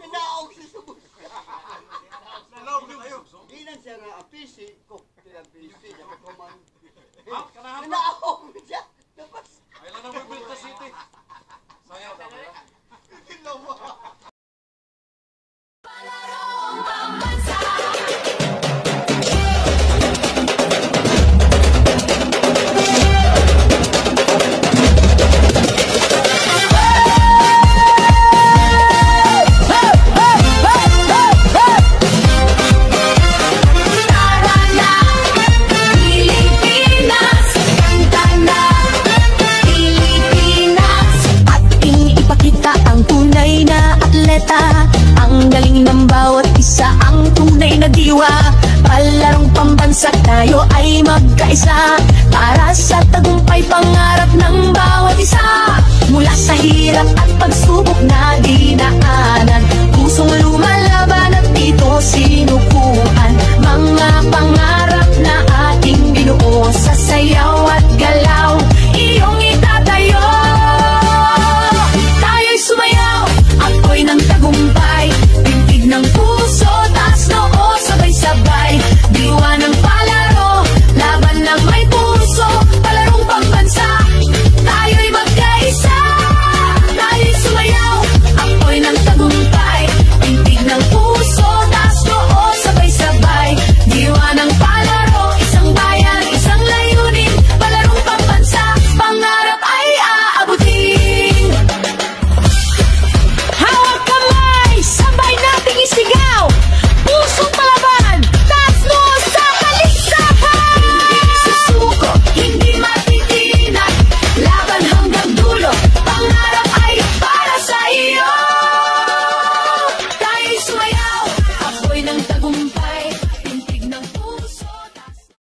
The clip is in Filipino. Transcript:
Nanaog siya sa bus. Nalaog na kayo. Ilan siya nga apisi ko. Kaya apisi. Kanahan pa. Nanaog siya. Tapos. Ay lang ang Builta City. Sayaw ka ba? Ilaw mo. Ang galing ng bawat isa, ang tunay na diwa. Palarong pambansa, tayo ay magkaisa para sa tagumpay pangarap ng bawat isa. Mula sa hirap at pagsubok na dinaanan, pusong lumalaban at ito sinukuan. Mga pangarap na ating binuo sa sayaw